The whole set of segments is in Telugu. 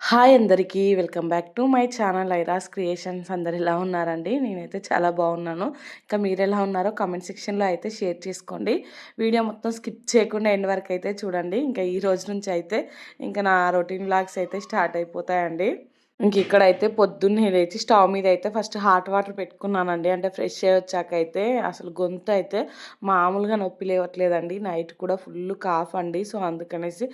హాయ్ అందరికీ welcome back to my channel ఐరాస్ క్రియేషన్స్. అందరు ఎలా ఉన్నారండి? నేనైతే చాలా బాగున్నాను. ఇంకా మీరు ఎలా ఉన్నారో కామెంట్ సెక్షన్లో అయితే షేర్ చేసుకోండి. వీడియో మొత్తం స్కిప్ చేయకుండా ఎండ్ వరకు అయితే చూడండి. ఇంకా ఈ రోజు నుంచి అయితే ఇంకా నా రొటీన్ వ్లాగ్స్ అయితే స్టార్ట్ అయిపోతాయండి. ఇక్కడైతే పొద్దున్నే లేచి స్టవ్ మీద అయితే ఫస్ట్ హాట్ వాటర్ పెట్టుకున్నానండి. అంటే ఫ్రెష్ అయ్యి వచ్చాకైతే అసలు గొంతు అయితే మామూలుగా నొప్పి లేవట్లేదండి. నైట్ కూడా ఫుల్ కాఫ్ అండి. సో అందుకనేసి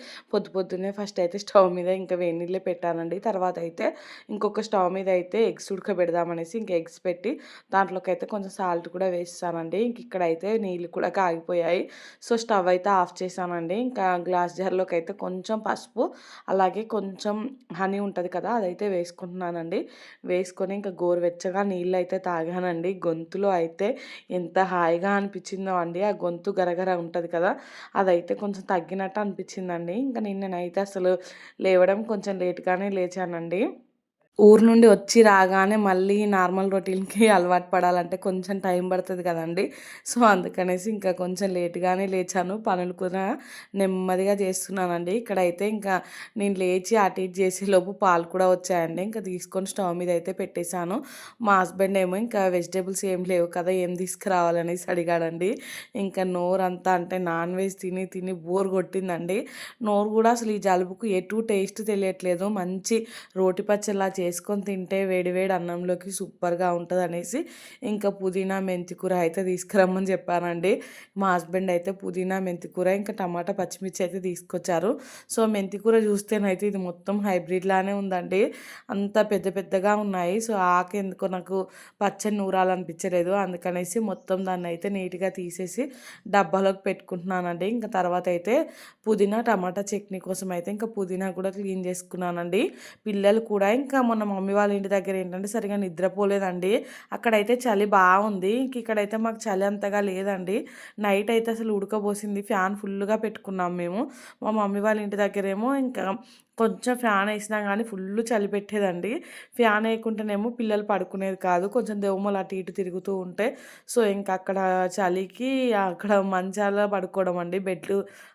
పొద్దున్నే ఫస్ట్ అయితే స్టవ్ మీద ఇంకా వేడి నీళ్ళే పెట్టానండి. తర్వాత అయితే ఇంకొక స్టవ్ మీద అయితే ఎగ్స్ ఉడకబెడదామనేసి ఇంకా ఎగ్స్ పెట్టి దాంట్లోకి అయితే కొంచెం సాల్ట్ కూడా వేస్తానండి. ఇక్కడైతే నీళ్ళు కూడా కాగిపోయాయి. సో స్టవ్ అయితే ఆఫ్ చేశానండి. ఇంకా గ్లాస్ జార్లోకి అయితే కొంచెం పసుపు అలాగే కొంచెం హనీ ఉంటుంది కదా, అదైతే వేసుకుంటున్నానండి. వేసుకొని ఇంకా గోరువెచ్చగా నీళ్ళు అయితే తాగానండి. గొంతులో అయితే ఎంత హాయిగా అనిపించిందో అండి. ఆ గొంతు గరగర ఉంటుంది కదా, అదైతే కొంచెం తగ్గినట్టు అనిపించిందండి. ఇంకా నిన్ననైతే అసలు లేవడం కొంచెం లేట్గానే లేచానండి. ఊరు నుండి వచ్చి రాగానే మళ్ళీ నార్మల్ రొటీన్‌కి అలవాటు పడాలంటే కొంచెం టైం పడుతుంది కదండీ. సో, అందుకనేసి ఇంకా కొంచెం లేట్‌గానే లేచాను. పనులు కూడా నెమ్మదిగా చేస్తున్నానండి. ఇక్కడైతే ఇంకా నేను లేచి అటు ఇటు చేసేలోపు పాలు కూడా వచ్చాయండి. ఇంకా తీసుకొని స్టవ్ మీద అయితే పెట్టేశాను. మా హస్బెండ్ ఏమో ఇంకా వెజిటబుల్స్ ఏం లేవు కదా, ఏం తీసుకురావాలనేసి అడిగాడండి. ఇంకా నోరంతా అంటే నాన్ వెజ్ తిని తిని బోర్ కొట్టిందండి. నోరు కూడా అసలు ఈ జలుబుకు ఎటు టేస్ట్ తెలియట్లేదు. మంచి రోటి పచ్చడిలా చేసుకొని తింటే వేడివేడి అన్నంలోకి సూపర్గా ఉంటుంది అనేసి ఇంకా పుదీనా మెంతికూర అయితే తీసుకురమ్మని చెప్పానండి. మా హస్బెండ్ అయితే పుదీనా మెంతికూర ఇంకా టమాటా పచ్చిమిర్చి అయితే తీసుకొచ్చారు. సో మెంతికూర చూస్తేనైతే ఇది మొత్తం హైబ్రిడ్ లానే ఉందండి. అంత పెద్ద పెద్దగా ఉన్నాయి. సో ఆకు ఎందుకో నాకు పచ్చని నూరాలనిపించలేదు. అందుకనేసి మొత్తం దాన్ని అయితే నీట్గా తీసేసి డబ్బాలోకి పెట్టుకుంటున్నానండి. ఇంకా తర్వాత అయితే పుదీనా టమాటా చట్నీ కోసం అయితే ఇంకా పుదీనా కూడా క్లీన్ చేసుకున్నానండి. పిల్లలు కూడా ఇంకా మొన్న మమ్మీ వాళ్ళ ఇంటి దగ్గర ఏంటంటే సరిగా నిద్రపోలేదండి. అక్కడైతే చలి బాగుంది. ఇక్కడైతే మాకు చలి అంతగా లేదండి. నైట్ అయితే అసలు ఉడకబోసింది. ఫ్యాన్ ఫుల్గా పెట్టుకున్నాం మేము. మా మమ్మీ వాళ్ళ ఇంటి దగ్గరేమో ఇంకా కొంచెం ఫ్యాన్ వేసినా కానీ ఫుల్ చలి పెట్టేదండి. ఫ్యాన్ వేయకుంటేనేమో పిల్లలు పడుకునేది కాదు. కొంచెం దోమలు అటు ఇటు తిరుగుతూ ఉంటే సో ఇంకా అక్కడ చలికి అక్కడ మంచాల పడుకోవడం అండి.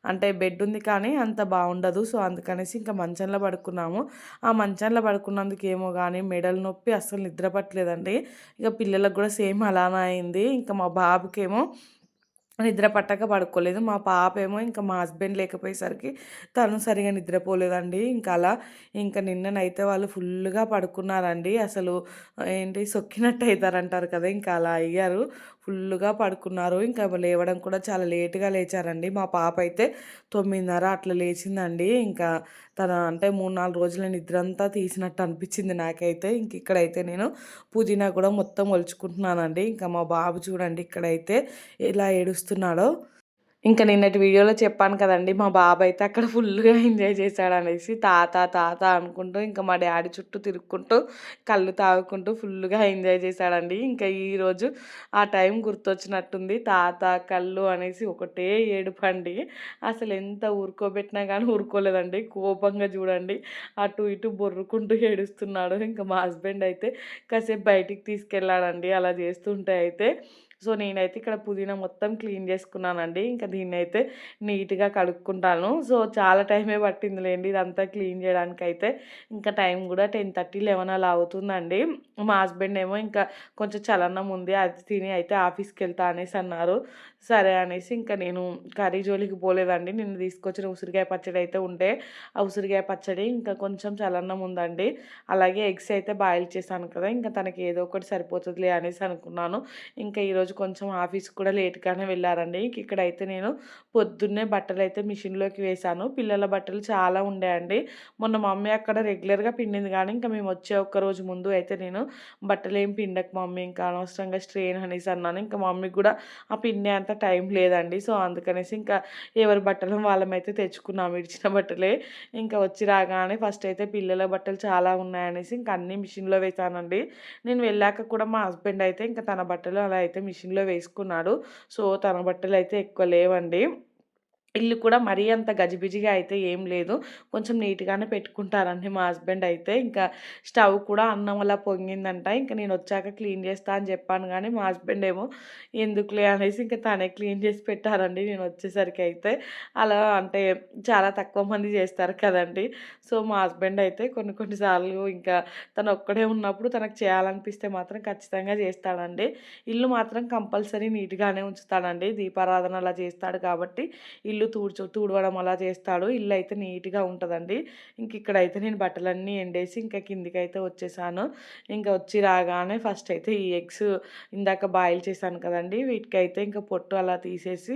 అంటే బెడ్ ఉంది కానీ అంత బాగుండదు. సో అందుకనేసి ఇంకా మంచంలో పడుకున్నాము. ఆ మంచంలో పడుకున్నందుకు ఏమో కానీ మెడలు నొప్పి అస్సలు నిద్ర పట్టలేదండి. ఇక పిల్లలకు కూడా సేమ్ అలానే అయింది. ఇంకా మా బాబుకేమో నిద్ర పట్టక పడుకోలేదు. మా పాపేమో ఇంకా మా హస్బెండ్ లేకపోయేసరికి తను సరిగా నిద్రపోలేదండి. ఇంకా అలా ఇంకా నిన్ననైతే వాళ్ళు ఫుల్గా పడుకున్నారండి. అసలు ఏంటి సొక్కినట్టు అవుతారంటారు కదా, ఇంకా అలా అయ్యారు. ఫుల్గా పడుకున్నారు. ఇంకా లేవడం కూడా చాలా లేట్గా లేచారండి. మా పాప అయితే 9:30 అట్లా లేచిందండి. ఇంకా తన అంటే 3-4 రోజుల నిద్ర అంతా తీసినట్టు అనిపించింది నాకైతే. ఇక్కడైతే నేను పుదీనా కూడా మొత్తం ఒలుచుకుంటున్నానండి. ఇంకా మా బాబు చూడండి ఇక్కడైతే ఎలా ఏడుస్తున్నాడో. ఇంకా నిన్నటి వీడియోలో చెప్పాను కదండీ, మా బాబు అయితే అక్కడ ఫుల్‌గా ఎంజాయ్ చేశాడనేసి. తాత, తాత అనుకుంటూ ఇంకా మా డ్యాడీ చుట్టూ తిరుక్కుంటూ, కళ్ళు తాగుకుంటూ ఫుల్‌గా ఎంజాయ్ చేశాడండి. ఇంకా ఈరోజు ఆ టైం గుర్తొచ్చినట్టుంది. తాత, కళ్ళు అనేసి ఒకటే ఏడుపండి. అసలు ఎంత ఊరుకోబెట్టినా గానీ ఊరుకోలేదండి. కోపంగా చూడండి అటు ఇటు బొర్రుకుంటూ ఏడుస్తున్నాడు. ఇంకా మా హస్బెండ్ అయితే కాసేపు బయటికి తీసుకెళ్ళాడండి అలా చేస్తుంటే అయితే. సో నేనైతే ఇక్కడ పుదీనా మొత్తం క్లీన్ చేసుకున్నానండి. ఇంకా దీన్నైతే నీట్‌గా కడుక్కుంటాను. సో చాలా టైమే పట్టిందిలేండి ఇదంతా క్లీన్ చేయడానికైతే. ఇంకా టైం కూడా 10:30, 11 అలా అవుతుందండి. మా హస్బెండ్ ఏమో ఇంకా కొంచెం చలన్నం ఉంది అది తిని అయితే ఆఫీస్‌కెళ్తా అనేసి అన్నారు. సరే అనేసి ఇంకా నేను కర్రీ జోలికి పోలేదండి. నిన్న తీసుకొచ్చిన ఉసిరికాయ పచ్చడి అయితే ఉంటే ఆ ఉసిరికాయ పచ్చడి ఇంకా కొంచెం చలన్నం ఉందండి. అలాగే ఎగ్స్ అయితే బాయిల్ చేశాను కదా, ఇంకా తనకి ఏదో ఒకటి సరిపోతుందిలే అనేసి అనుకున్నాను. ఇంకా ఈరోజు కొంచెం ఆఫీస్‌కి కూడా లేట్‌గానే వెళ్ళారండి. ఇక్కడైతే నేను పొద్దున్నే బట్టలైతే మిషన్‌లోకి వేశాను. పిల్లల బట్టలు చాలా ఉండాయండి. మొన్న మమ్మీ అక్కడ రెగ్యులర్‌గా పిండింది కానీ ఇంకా మేము వచ్చే ఒక్కరోజు ముందు అయితే నేను బట్టలేం పిండకు మమ్మీ ఇంకా అనవసరంగా స్ట్రెయిన్ అనేసి అన్నాను. ఇంకా మమ్మీకి కూడా ఆ పిండే అంత టైం లేదండి. సో అందుకనేసి ఇంకా ఎవరి బట్టలు వాళ్ళమైతే తెచ్చుకున్నాము ఇడిచిన బట్టలే. ఇంకా వచ్చి రాగానే ఫస్ట్ అయితే పిల్లల బట్టలు చాలా ఉన్నాయనేసి ఇంకా అన్నీ మిషన్‌లో వేశానండి. నేను వెళ్ళాక కూడా మా హస్బెండ్ అయితే ఇంకా తన బట్టలు అలా అయితే మిషన్‌లో వేసుకున్నాడు. సో తన బట్టలు అయితే ఎక్కువ లేవండి. ఇల్లు కూడా మరీ అంత గజిబిజిగా అయితే ఏం లేదు. కొంచెం నీట్‌గానే పెట్టుకుంటారండి మా హస్బెండ్ అయితే. ఇంకా స్టవ్ కూడా అన్నం అలా పొంగిందంట. ఇంక నేనొచ్చాక క్లీన్ చేస్తా అని చెప్పాను గానీ, మా హస్బెండ్ ఏమో ఎందుకులే అనేసి ఇంక తనే క్లీన్ చేసి పెట్టారండి నేనొచ్చేసరికయితే. అలా అంటే చాలా తక్కువ మంది చేస్తారు కదండీ! సో, మా హస్బెండ్ అయితే కొన్ని కొన్ని సార్లు ఇంకా తనొక్కడే ఉన్నప్పుడు తనకు చేయాలనిపిస్తే మాత్రం ఖచ్చితంగా చేస్తాడండి. ఇల్లు మాత్రం కంపల్సరీ నీట్‌గానే ఉంచుతాడండి. దీపారాధన అలా చేస్తాడు కాబట్టి ఇల్లు తుడవడం అలా చేస్తాడు. ఇల్లయితే నీట్‌గా ఉంటదండి. ఇక్కడైతే నేను బట్టలన్నీ ఎండేసి ఇంకా కిందికైతే వచ్చేసాను. ఇంక వచ్చి రాగానే ఫస్ట్ అయితే ఈ ఎగ్స్ ఇందాక బాయిల్ చేశాను కదండీ! వీటికైతే ఇంక పొట్టు అలా తీసేసి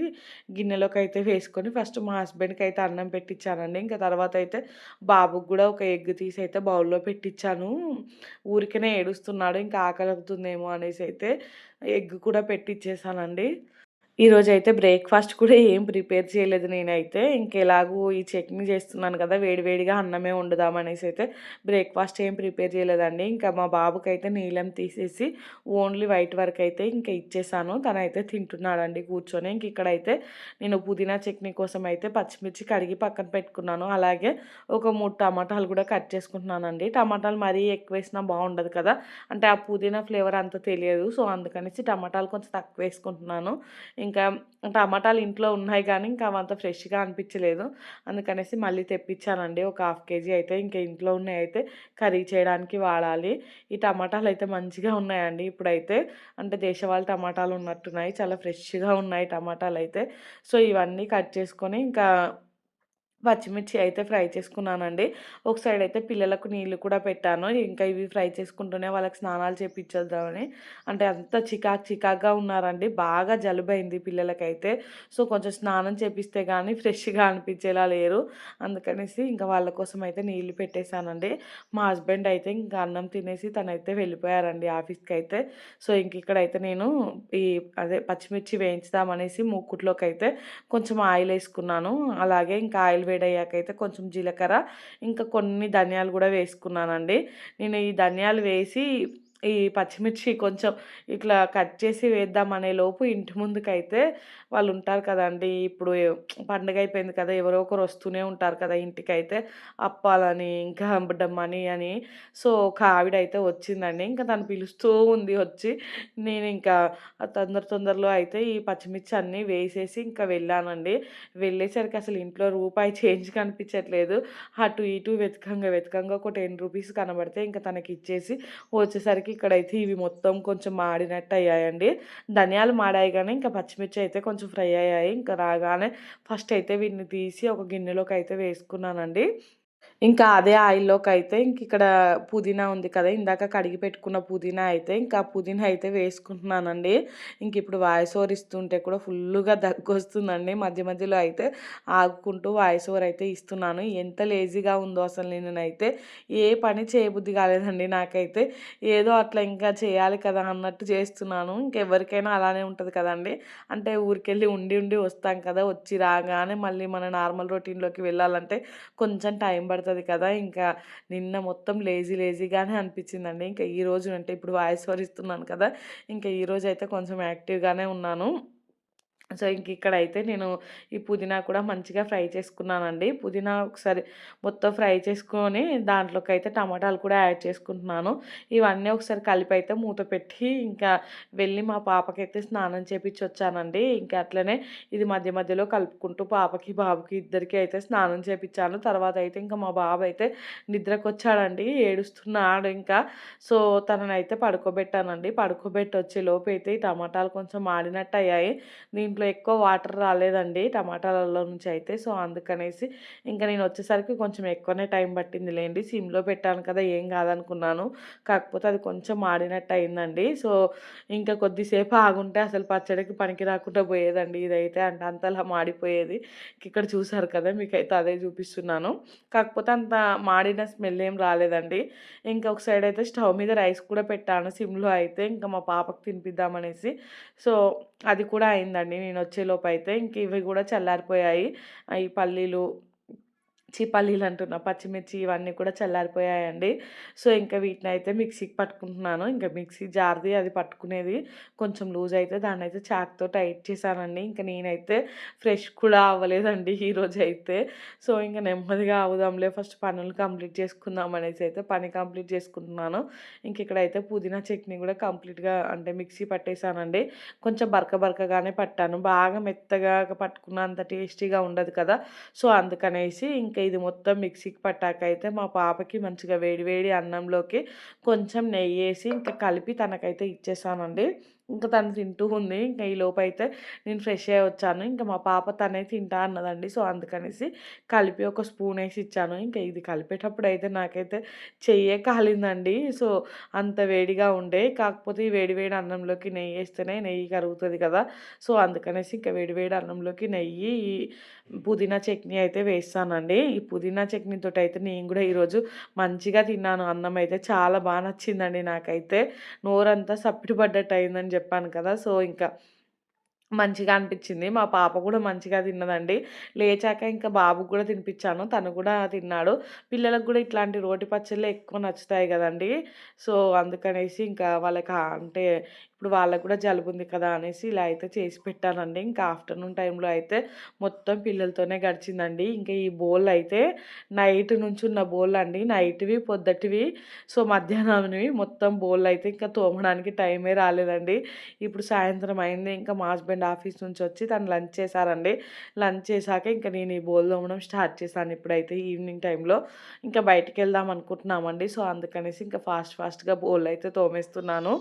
గిన్నెలోకైతే వేసుకొని ఫస్ట్ మా హస్బెండ్‌కైతే అన్నం పెట్టిచ్చానండి. ఇంక తర్వాత అయితే బాబుకి గూడా ఒక ఎగ్ తీసైతే బౌల్‌లో పెట్టిచ్చాను. ఊరికనే ఏడుస్తున్నాడు. ఇంకా ఆకలవుతుందేమో అనేసైతే ఎగ్ కూడా పెట్టిచ్చేసానండి. ఈరోజైతే బ్రేక్‌ఫాస్ట్ కూడా ఏం ప్రిపేర్ చేయలేదు నేనైతే. ఇంకెలాగూ ఈ చట్నీ చేస్తున్నాను కదా! వేడి వేడిగా అన్నమే వండుదామనేసైతే బ్రేక్‌ఫాస్ట్ ఏం ప్రిపేర్ చేయలేదండి. ఇంకా మా బాబుకైతే నీలం తీసేసి ఓన్లీ వైట్ వరకైతే ఇంక ఇచ్చేసాను. తనైతే తింటున్నాడండి కూర్చొని. ఇక్కడైతే నేను పుదీనా చట్నీ కోసం అయితే పచ్చిమిర్చి కడిగి పక్కన పెట్టుకున్నాను. అలాగే ఒక 3 టమాటాలు కూడా కట్ చేసుకుంటున్నానండి. టమాటాలు మరీ ఎక్కువేసినా బాగుండదు కదా! అంటే ఆ పుదీనా ఫ్లేవర్ అంత తెలియదు. సో, అందుకనేసి టమాటాలు కొంచెం తక్కువేసుకుంటున్నాను. ఇంకా టమాటాలు ఇంట్లో ఉన్నాయి కానీ, ఇంకా అవంత ఫ్రెష్‌గా అనిపించలేదు. అందుకనేసి మళ్ళీ తెప్పించానండి. ఒక హాఫ్ కేజీ అయితే ఇంక ఇంట్లో ఉన్నయయితే కర్రీ చేయడానికి వాడాలి. ఈ టమాటాలయితే మంచిగా ఉన్నాయండి ఇప్పుడైతే. అంటే దేశవాళీ టమాటాలు ఉన్నట్టున్నాయి. చాలా ఫ్రెష్‌గా ఉన్నాయి టమాటాలయితే. సో, ఇవన్నీ కట్ చేసుకొని ఇంకా పచ్చిమిర్చి అయితే ఫ్రై చేసుకున్నానండి. ఒక సైడ్ అయితే పిల్లలకు నీళ్ళు కూడా పెట్టాను. ఇంకా ఇవి ఫ్రై చేసుకుంటూనే వాళ్ళకి స్నానాలు చేపిచ్చేద్దామని. అంటే అంత చికాకుగా ఉన్నారండి. బాగా జలుబయింది పిల్లలకైతే. సో, కొంచెం స్నానం చేపిస్తే గానీ ఫ్రెష్‌గా అనిపించేలా లేరు. అందుకనేసి ఇంకా వాళ్ళ కోసం అయితే నీళ్ళు పెట్టేశానండి. మా హస్బెండ్ అయితే ఇంకా అన్నం తినేసి తనైతే వెళ్ళిపోయారండి ఆఫీస్‌కైతే. సో, ఇక్కడైతే నేను ఈ పచ్చిమిర్చి వేయించుదామనేసి మూకుట్లోకైతే కొంచెం ఆయిలేసుకున్నాను. అలాగే ఇంకా ఆయిల్ వేడయ్యాకైతే కొంచెం జీలకర్ర, ఇంకా కొన్ని ధనియాలు గూడా వేసుకున్నానండి. నేను ఈ ధనియాలు వేసి ఈ పచ్చిమిర్చి కొంచెం ఇట్లా కట్ చేసి వేద్దామనే లోపు ఇంటి ముందుకైతే వాళ్ళుంటారు కదండీ! ఇప్పుడు పండుగ అయిపోయింది కదా! ఎవరో ఒకరు వస్తూనే ఉంటారు కదా! ఇంటికైతే అప్పాలని, ఇంకా మనీ అని. సో, ఒక ఆవిడైతే వచ్చిందండి. ఇంకా తను పిలుస్తూ ఉంది వచ్చి. నేనింకా తొందరలో అయితే ఈ పచ్చిమిర్చి అన్నీ వేసేసి ఇంకా వెళ్ళానండి. వెళ్ళేసరికి అసలు ఇంట్లో రూపాయి చేంజ్ కనిపించట్లేదు. అటు ఇటు వెతకంగా ఒక రూ. 10 కనబడితే ఇంక తనకిచ్చేసి వచ్చేసరికి ఇక్కడైతే ఇవి మొత్తం కొంచెం మాడినట్టు అయ్యాయండి. ధనియాలు మాడాయి గానీ ఇంకా పచ్చిమిర్చి అయితే కొంచెం ఫ్రై అయ్యాయి. ఇంకా రాగానే ఫస్ట్ అయితే వీటిని తీసి ఒక గిన్నెలోకైతే వేసుకున్నానండి. ఇంకా అదే ఆయిల్‌లోకైతే ఇంకిక్కడ పుదీనా ఉంది కదా! ఇందాక కడిగి పెట్టుకున్న పుదీనా అయితే ఇంకా పుదీనా అయితే వేసుకుంటున్నానండి. ఇంకిప్పుడు వాయిస్ ఓవర్ ఇస్తుంటే కూడా ఫుల్లుగా దగ్గొస్తుందండి. మధ్యలో అయితే ఆగుకుంటూ వాయిస్ ఓవర్ అయితే ఇస్తున్నాను. ఎంత లేజీగా ఉందో అసలు నేనైతే ఏ పని చేయబుద్ధి కాలేదండి నాకైతే. ఏదో అట్లా ఇంకా చేయాలి కదా అన్నట్టు చేస్తున్నాను. ఇంకెవరికైనా అలానే ఉంటది కదండీ! అంటే ఊరికెళ్ళి ఉండి వస్తాం కదా! వచ్చి రాగానే మళ్ళీ మన నార్మల్ రొటీన్‌లోకి వెళ్ళాలంటే కొంచెం టైం పడతది కదా! ఇంకా నిన్న మొత్తం లేజీగానే అనిపించిందండి. ఇంకా ఈరోజు అంటే ఇప్పుడు వాయిస్ ఓవర్ ఇస్తున్నాను కదా! ఇంకా ఈరోజైతే కొంచెం యాక్టివ్‌గానే ఉన్నాను. సో, ఇక్కడైతే నేను ఈ పుదీనా కూడా మంచిగా ఫ్రై చేసుకున్నానండి. పుదీనా ఒకసారి మొత్తం ఫ్రై చేసుకొని దాంట్లోకైతే టమాటాలు కూడా యాడ్ చేసుకుంటున్నాను. ఇవన్నీ ఒకసారి కలిపైతే మూత పెట్టి ఇంకా వెళ్ళి మా పాపకైతే స్నానం చేపిచ్చొచ్చానండి. ఇంకా అట్లనే ఇది మధ్యలో కలుపుకుంటూ పాపకి, బాబుకి ఇద్దరికీ అయితే స్నానం చేపిచ్చాను. తర్వాత అయితే ఇంకా మా బాబైతే నిద్రకొచ్చాడండి. ఏడుస్తున్నాడు ఇంకా. సో, తననైతే పడుకోబెట్టానండి. పడుకోబెట్టి వచ్చేలోపు అయితే ఈ టమాటాలు కొంచెం మాడినట్టయ్యాయి. దీంట్లో ఎక్కువ వాటర్ రాలేదండి టమాటాలలో నుంచి అయితే. సో, అందుకనేసి ఇంక నేనొచ్చేసరికి కొంచెం ఎక్కువనే టైం పట్టిందిలెండి. సిమ్‌లో పెట్టాను కదా! ఏం కాదనుకున్నాను. కాకపోతే అది కొంచెం మాడినట్టు అయిందండి. సో, ఇంకా కొద్దిసేపు ఆగుంటే అసలు పచ్చడికి పనికి రాకుండా పోయేదండి ఇదైతే. అంటే అంతలా మాడిపోయేది. ఇక్కడ చూసారు కదా! మీకైతే అదే చూపిస్తున్నాను. కాకపోతే అంత మాడిన స్మెల్ ఏం రాలేదండి. ఇంకా ఒక సైడ్ అయితే స్టవ్ మీద రైస్ కూడా పెట్టాను సిమ్‌లో అయితే. ఇంకా మా పాపకి తినిపిద్దామనేసి. సో, అది కూడా అయిందండి నేనొచ్చేలోపైతే. ఇంక ఇవి గూడా చల్లారిపోయాయి. ఈ పల్లీలు పల్లీలు అంటున్నా, పచ్చిమిర్చి ఇవన్నీ కూడా చల్లారిపోయాయండి. సో, ఇంకా వీటినైతే మిక్సీకి పట్టుకుంటున్నాను. ఇంకా మిక్సీ జార్‌ది అది పట్టుకునేది కొంచెం లూజ్ అయితే దాన్నైతే చాక్‌తో టైట్ చేశానండి. ఇంక నేనైతే ఫ్రెష్ కూడా అవ్వలేదండి ఈరోజైతే. సో, ఇంక నెమ్మదిగా అవుదాంలే ఫస్ట్ పనులు కంప్లీట్ చేసుకుందాం అనేసి అయితే పని కంప్లీట్ చేసుకుంటున్నాను. ఇంక ఇక్కడైతే పుదీనా చట్నీ కూడా కంప్లీట్‌గా అంటే మిక్సీ పట్టేసానండి. కొంచెం బరకగానే పట్టాను. బాగా మెత్తగా పట్టుకున్న అంత టేస్టీగా ఉండదు కదా! సో, అందుకనేసి ఇంక ఇది మొత్తం మిక్సీకి పట్టాకైతే మా పాపకి మంచిగా వేడి వేడి అన్నంలోకి కొంచెం నెయ్యేసి ఇంకా కలిపి తనకైతే ఇచ్చేసానండి. ఇంక తను తింటూ ఉంది. ఇంక ఈలోపైతే నేను ఫ్రెష్ అయ్యి వచ్చాను. ఇంక మా పాప తనే తింటా అన్నదండి. సో, అందుకనేసి కలిపి ఒక స్పూనేసి ఇచ్చాను. ఇంక ఇది కలిపేటప్పుడైతే నాకైతే చెయ్యే కాలిందండి. సో, అంత వేడిగా ఉండే. కాకపోతే ఈ వేడి వేడి అన్నంలోకి నెయ్యేస్తేనే నెయ్యి కరుగుతది కదా! సో, అందుకనేసి ఇంక వేడి వేడి అన్నంలోకి నెయ్యి, పుదీనా చట్నీ అయితే వేస్తానండి. ఈ పుదీనా చట్నీతోటైతే నేను గూడా ఈరోజు మంచిగా తిన్నాను. అన్నమైతే చాలా నచ్చిందండి నాకైతే. నోరంతా సప్పిడి పడ్డట్టు అయిందని జెప్పాను కదా! సో, ఇంకా మంచిగా అనిపిచ్చింది. మా పాప గూడా మంచిగా తిన్నదండి. లేచాక ఇంకా బాబుకి గూడా తినిపిచ్చాను. తను గూడా తిన్నాడు. పిల్లలకు గూడా ఇట్లాంటి రోటి పచ్చళ్ళే ఎక్కువ నచ్చుతాయి గదండీ! సో, అందుకనేసి ఇంకా వాళ్ళకి అంటే ఇప్పుడు వాళ్ళకి గూడా జలుబుంది కదా! అనేసి ఇలా అయితే చేసి పెట్టానండి. ఇంకా ఆఫ్టర్‌నూన్ టైంలో అయితే మొత్తం పిల్లలతోనే గడిచిందండి. ఇంకా ఈ బోలయితే నైట్ నుంచున్న బోలండి. నైట్‌వి, పొద్దటివి, సో, మధ్యాహ్నంవి మొత్తం బోలయితే ఇంకా తోమడానికి టైమే రాలేదండి. ఇప్పుడు సాయంత్రం అయింది. ఇంకా మా హస్బెండ్ ఆఫీస్ నుంచి వచ్చి తను లంచ్ చేశారండి. లంచ్ చేశాక ఇంక నేను ఈ బోలు తోమడం స్టార్ట్ చేశాను ఇప్పుడైతే ఈవినింగ్ టైంలో. ఇంకా బయటికెళ్దాం అనుకుంటున్నామండి. సో, అందుకనేసి ఇంకా ఫాస్ట్‌గా బోళ్ళైతే తోమేస్తున్నాను.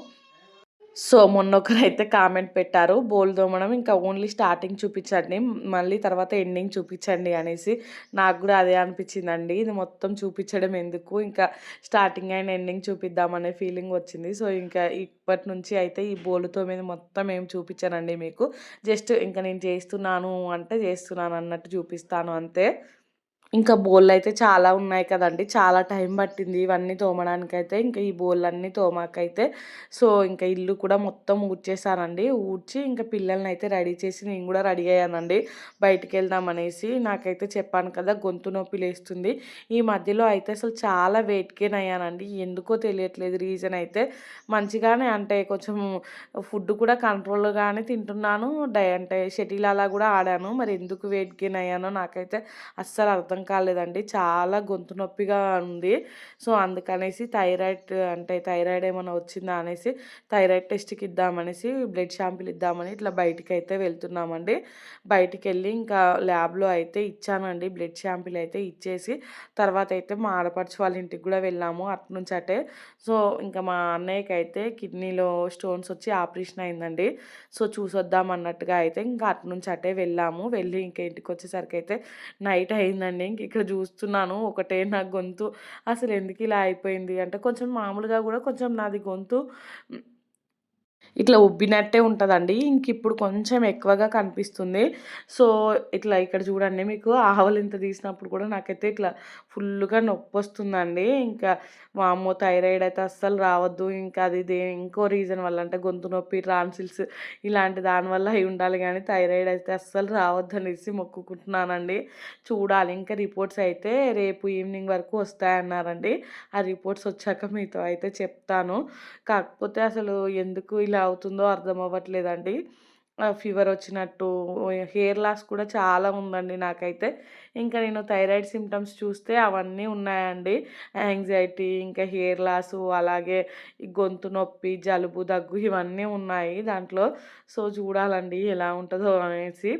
సో, మొన్నొకరైతే కామెంట్ పెట్టారు. బోలు తోమడం ఇంకా ఓన్లీ స్టార్టింగ్ చూపిచ్చండి. మళ్ళీ తర్వాత ఎండింగ్ చూపిచ్చండి అనేసి. నాకు గూడా అదే అనిపిచ్చిందండి. ఇది మొత్తం చూపిచ్చడం ఎందుకు, ఇంకా స్టార్టింగ్ అండ్ ఎండింగ్ చూపిద్దాం అనే ఫీలింగ్ వచ్చింది. సో, ఇంకా ఇప్పటి నుంచి అయితే ఈ బోలు తోమేది మొత్తం ఏం చూపిచ్చనండి మీకు. జస్ట్ ఇంక నేను చేస్తున్నాను అంటే చేస్తున్నాను అన్నట్టు చూపిస్తాను అంతే. ఇంకా బోళ్ళయితే చాలా ఉన్నాయి కదండీ! చాలా టైం పట్టింది ఇవన్నీ తోమడానికైతే. ఇంకా ఈ బోళ్ళన్నీ తోమాకైతే సో, ఇంకా ఇల్లు కూడా మొత్తం ఊడ్చేసానండి. ఊడ్చి ఇంకా పిల్లలనైతే రెడీ చేసి నేను గూడా రెడీ అయ్యానండి. బయటికెళ్దామనేసి. నాకైతే చెప్పాను కదా! గొంతు నొప్పి లేస్తుంది. ఈ మధ్యలో అయితే అసలు చాలా వెయిట్ గెయిన్ అయ్యానండి. ఎందుకో తెలియట్లేదు రీజన్ అయితే. మంచిగానే అంటే కొంచెం ఫుడ్ కూడా కంట్రోల్‌గానే తింటున్నాను. అంటే షటిల్ అలా గూడా ఆడాను. మరి ఎందుకు వెయిట్ గెయిన్ అయ్యానో నాకైతే అస్సలు అర్థం కాలేదండి. చాలా గొంతు నొప్పిగా ఉంది. సో, అందుకనేసి థైరాయిడ్ ఏమన్నా వచ్చిందా అనేసి థైరాయిడ్ టెస్ట్‌కి ఇద్దామనేసి బ్లడ్ షాంపుల్ ఇద్దామని ఇట్లా బయటికైతే వెళ్తున్నామండి. బయటికెళ్ళి ఇంకా ల్యాబ్‌లో అయితే ఇచ్చానండి. బ్లడ్ షాంపుల్ అయితే ఇచ్చేసి తర్వాతయితే మా ఆడపడుచు వాళ్ళ ఇంటికి గూడా వెళ్ళాము అటునుంచి అటే. సో, ఇంకా మా అన్నయ్యకైతే కిడ్నీలో స్టోన్స్ వచ్చి ఆపరేషన్ అయిందండి. సో, చూసొద్దాం అన్నట్టుగా అయితే ఇంకా అటునుంచి అటే వెళ్ళాము. వెళ్ళి ఇంక ఇంటికొచ్చేసరికైతే నైట్ అయిందండి. ఇంక ఇక్కడ చూస్తున్నాను ఒకటే నా గొంతు అసలెందుకు ఇలా అయిపోయింది అంటే కొంచెం మామూలుగా గూడా కొంచెం నాది గొంతు ఇట్లా ఉబ్బినట్టే ఉంటదండి. ఇంకిప్పుడు కొంచెం ఎక్కువగా కనిపిస్తుంది. సో, ఇట్లా ఇక్కడ చూడండి మీకు ఆవలింత తీసినప్పుడు కూడా నాకైతే ఇట్లా ఫుల్లుగా నొప్పొస్తుందండి. ఇంకా వామ్మో! థైరాయిడ్ అయితే అస్సలు రావద్దు. ఇంకా అది ఇంకో రీజన్ వల్ల అంటే గొంతు నొప్పి, ట్రాన్సిల్స్ ఇలాంటి దానివల్ల అయి ఉండాలి గానీ థైరాయిడ్ అయితే అస్సలు రావద్దనేసి మొక్కుకుంటున్నానండి. చూడాలి ఇంకా రిపోర్ట్స్ అయితే రేపు ఈవినింగ్ వరకు వస్తాయన్నారండి. ఆ రిపోర్ట్స్ వచ్చాక మీతో అయితే చెప్తాను. కాకపోతే అసలు ఎందుకు ఇలా అవుతుందో అర్థం అవ్వట్లేదండి. ఫీవర్ వచ్చినట్టు, హెయిర్ లాస్ కూడా చాలా ఉందండి నాకైతే. ఇంకా నేను థైరాయిడ్ సింప్టమ్స్ చూస్తే అవన్నీ ఉన్నాయండి. యాంగ్జైటీ, ఇంకా హెయిర్ లాసు, అలాగే ఈ గొంతు నొప్పి, జలుబు, దగ్గు ఇవన్నీ ఉన్నాయి దాంట్లో. సో, చూడాలండి ఎలా ఉంటదో అనేసి.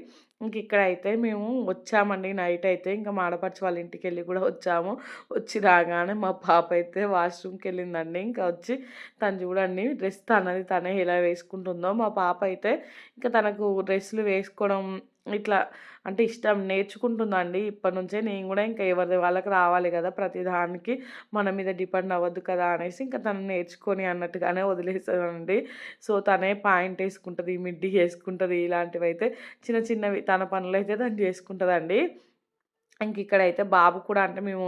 ఇక్కడైతే మేము వచ్చామండి నైట్ అయితే. ఇంకా మా ఆడపడుచు వాళ్ళ ఇంటికెళ్ళి కూడా వచ్చాము. వచ్చి రాగానే మా పాప అయితే వాష్‌రూమ్‌కెళ్ళిందండి. ఇంకా వచ్చి తను చూడండి డ్రెస్ తనది తనే ఎలా వేసుకుంటుందో. మా పాప అయితే ఇంకా తనకు డ్రెస్సులు వేసుకోవడం ఇట్లా అంటే ఇష్టం నేర్చుకుంటుందండి ఇప్పటి నుంచే. నేను కూడా ఇంకా ఎవరిది వాళ్ళకి రావాలి కదా! ప్రతిదానికి మన మీద డిపెండ్ అవ్వద్దు కదా! అనేసి ఇంకా తను నేర్చుకొని అన్నట్టుగానే వదిలేసానండి. సో, తనే పాయింట్ ఏసుకుంటది, మిడ్డీ ఏసుకుంటది. ఇలాంటివైతే చిన్నవి తన పనులైతే తను చేసుకుంటదండి. ఇక్కడైతే బాబు కూడా అంటే మేము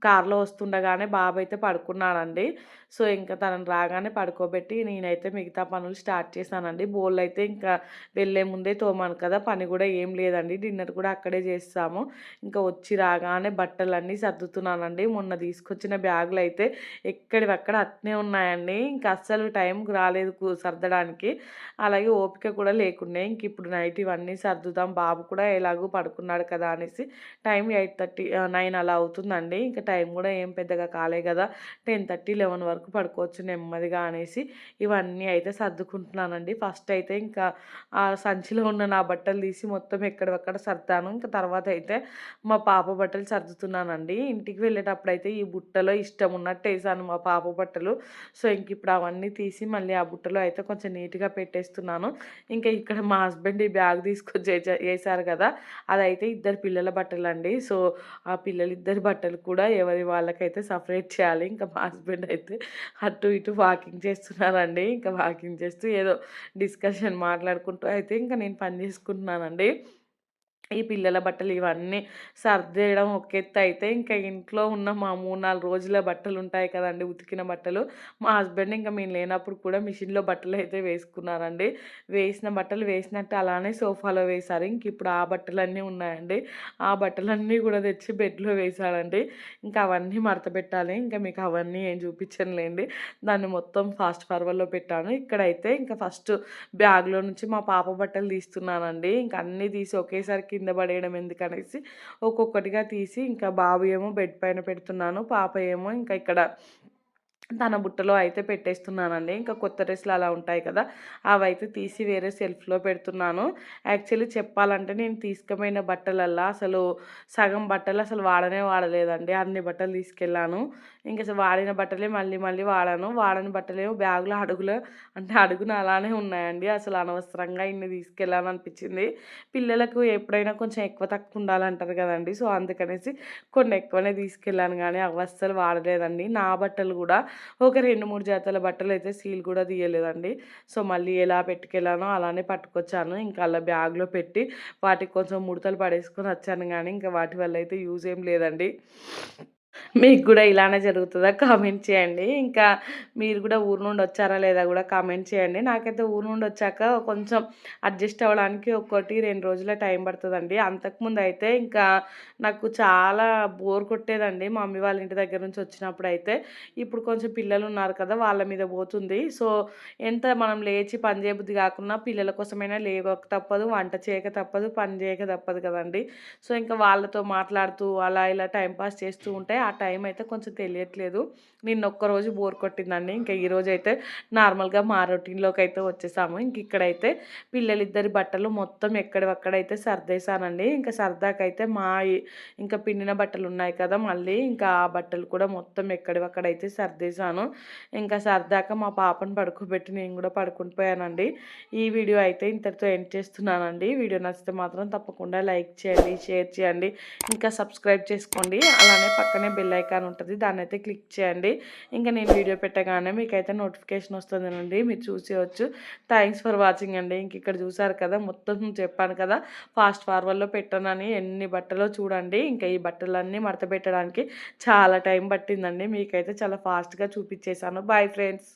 కార్లో వస్తుండగానే బాబు అయితే పడుకున్నాడండి. సో, ఇంకా తనని రాగానే పడుకోబెట్టి నేనైతే మిగతా పనులు స్టార్ట్ చేశానండి. బోళ్ళైతే ఇంకా వెళ్ళే ముందే తోమాను కదా! పని కూడా ఏం లేదండి. డిన్నర్ కూడా అక్కడే చేసేసాము. ఇంకా వచ్చి రాగానే బట్టలన్నీ సర్దుతున్నానండి. మొన్న తీసుకొచ్చిన బ్యాగులైతే ఎక్కడివక్కడ అట్నే ఉన్నాయండి. ఇంక అస్సలు టైంకి రాలేదు సర్దడానికి. అలాగే ఓపిక కూడా లేకుండే. ఇంక ఇప్పుడు నైట్ ఇవన్నీ సర్దుదాం. బాబు కూడా ఎలాగో పడుకున్నాడు కదా అనేసి టైం 8:30 9 అలా అవుతుందండి. ఇంకా టైం కూడా ఏం పెద్దగా కాలే కదా! 10:30, 11 వరకు పడుకోవచ్చు నెమ్మదిగా అనేసి ఇవన్నీ అయితే సర్దుకుంటున్నానండి. ఫస్ట్ అయితే ఇంకా ఆ సంచిలో ఉన్న నా బట్టలు తీసి మొత్తం ఎక్కడివక్కడ సర్దాను. ఇంకా తర్వాత అయితే మా పాప బట్టలు సర్దుతున్నానండి. ఇంటికి వెళ్ళేటప్పుడైతే ఈ బుట్టలో ఇష్టం ఉన్నట్టు ఏసాను మా పాప బట్టలు. సో, ఇంక ఇప్పుడు అవన్నీ తీసి మళ్ళీ ఆ బుట్టలో అయితే కొంచెం నీట్‌గా పెట్టేస్తున్నాను. ఇంకా ఇక్కడ మా హస్బెండ్ ఈ బ్యాగ్ తీసుకొచ్చి ఏసారు కదా! అదైతే ఇద్దరు పిల్లల బట్టలండి. సో, ఆ పిల్లలిద్దరి బట్టలు కూడా ఎవరి వాళ్ళకైతే సెపరేట్ చేయాలి. ఇంకా మా హస్బెండ్ అయితే అటు ఇటు వాకింగ్ చేస్తున్నారండి. ఇంకా వాకింగ్ చేస్తూ ఏదో డిస్కషన్ మాట్లాడుకుంటూ అయితే ఇంకా నేను పని చేసుకుంటున్నానండి. ఈ పిల్లల బట్టలు ఇవన్నీ సర్దేయడం ఒక ఎత్తయితే, ఇంకా ఇంట్లో ఉన్న మా 3, 4 రోజుల బట్టలుంటాయి కదండీ! ఉతికిన బట్టలు. మా హస్బెండ్ ఇంక మేము లేనప్పుడు కూడా మిషన్‌లో బట్టలయితే వేసుకున్నారండి. వేసిన బట్టలు వేసినట్టు అలానే సోఫాలో వేశారు. ఇంకిప్పుడు ఆ బట్టలన్నీ ఉన్నాయండి. ఆ బట్టలన్నీ గూడా తెచ్చి బెడ్‌లో వేశాడండి. ఇంకా అవన్నీ మడతబెట్టాలి. ఇంకా మీకు అవన్నీ ఏం చూపించనులేండి. దాన్ని మొత్తం ఫాస్ట్ ఫార్వర్డ్‌లో పెట్టాను. ఇక్కడైతే ఇంకా ఫస్ట్ బ్యాగ్‌లో నుంచి మా పాప బట్టలు తీస్తున్నానండి. ఇంక అన్నీ తీసి ఒకేసారి కింద పడేయడం ఎందుకనేసి ఒక్కొక్కటిగా తీసి ఇంకా బాబు ఏమో బెడ్ పైన పెడుతున్నాను. పాప ఏమో ఇంకా ఇక్కడ తన బుట్టలో అయితే పెట్టేస్తున్నానండి. ఇంకా కొత్త డ్రెస్‌లు అలా ఉంటాయి కదా! అవైతే తీసి వేరే సెల్ఫ్‌లో పెడుతున్నాను. యాక్చువల్లీ చెప్పాలంటే నేను తీసుకుపోయిన బట్టలల్లా అసలు సగం బట్టలు అసలు వాడనే వాడలేదండి. అన్ని బట్టలు తీసుకెళ్ళాను. ఇంక అసలు వాడిన బట్టలే మళ్ళీ మళ్ళీ వాడాను. వాడని బట్టలేమో బ్యాగ్‌లో అడుగులో అంటే అడుగున అలానే ఉన్నాయండి. అసలు అనవసరంగా ఇన్ని తీసుకెళ్ళాను అనిపించింది. పిల్లలకు ఎప్పుడైనా కొంచెం ఎక్కువ తక్కువ ఉండాలంటారు కదండీ! సో, అందుకనేసి కొన్ని ఎక్కువనే తీసుకెళ్ళాను గానీ అవి అస్సలు వాడలేదండి. నా బట్టలు గూడా ఒక 2, 3 జతల బట్టలైతే సీల్ కూడా తీయలేదండి. సో, మళ్ళీ ఎలా పెట్టుకెళ్ళానో అలానే పట్టుకొచ్చాను. ఇంకా అలా బ్యాగ్‌లో పెట్టి వాటికి కొంచెం ముడతలు పడేసుకొని వచ్చాను గానీ, ఇంకా వాటి వల్ల అయితే యూజ్ ఏం లేదండి. మీకు గూడా ఇలానే జరుగుతదా? కామెంట్ చేయండి. ఇంకా మీరు గూడా ఊరు నుండి వచ్చారా లేదా గూడా కామెంట్ చేయండి. నాకైతే ఊరు నుండి వచ్చాక కొంచెం అడ్జస్ట్ అవ్వడానికి 1, 2 రోజులే టైం పడతదండి. అంతకుముందయితే ఇంకా నాకు చాలా బోర్ కొట్టేదండి మా మమ్మీ వాళ్ళ ఇంటి దగ్గర నుంచి వచ్చినప్పుడైతే. ఇప్పుడు కొంచెం పిల్లలున్నారు కదా! వాళ్ళ మీద పోతుంది. సో, ఎంత మనం లేచి పని చేయబుద్ధి కాకున్నా పిల్లల కోసమైనా లేవక తప్పదు, వంట చేయక తప్పదు, పని చేయక తప్పదు కదండీ! సో, ఇంకా వాళ్ళతో మాట్లాడుతూ అలా ఇలా టైమ్ పాస్ చేస్తూ ఉంటే ఆ టైం అయితే కొంచెం తెలియట్లేదు. నిన్న ఒక్కరోజు బోర్ కొట్టిందండి. ఇంకా ఈరోజైతే నార్మల్‌గా మా రొటీన్‌లోకైతే వచ్చేసాము. ఇంక ఇక్కడైతే పిల్లలిద్దరి బట్టలు మొత్తం ఎక్కడివక్కడైతే సర్దేశానండి. ఇంకా సర్దాకైతే ఇంకా పిండిన బట్టలున్నాయి కదా! మళ్ళీ ఇంకా ఆ బట్టలు కూడా మొత్తం ఎక్కడివక్కడైతే సర్దేశాను. ఇంకా సర్దాక మా పాపను పడుకోబెట్టి నేను కూడా పడుకుంటూ పోయానండి. ఈ వీడియో అయితే ఇంతటితో ఎండ్ చేస్తున్నానండి. వీడియో నచ్చితే మాత్రం తప్పకుండా లైక్ చేయండి, షేర్ చేయండి, ఇంకా సబ్స్క్రైబ్ చేసుకోండి. అలానే పక్కనే బెల్ ఐకాన్ ఉంటది. దాన్నైతే క్లిక్ చేయండి. ఇంకా నేను వీడియో పెట్టగానే మీకైతే నోటిఫికేషన్ వస్తుందండి. మీరు చూసేయొచ్చు. థాంక్స్ ఫర్ వాచింగ్ అండి. ఇంక ఇక్కడ చూసారు కదా! మొత్తం చెప్పాను కదా! ఫాస్ట్ ఫార్వర్డ్‌లో పెట్టానని ఎన్ని బట్టలో చూడండి. ఇంకా ఈ బట్టలన్నీ మడతపెట్టడానికి చాలా టైం పట్టిందండి. మీకైతే చాలా ఫాస్ట్‌గా చూపిచ్చేసాను. Bye friends.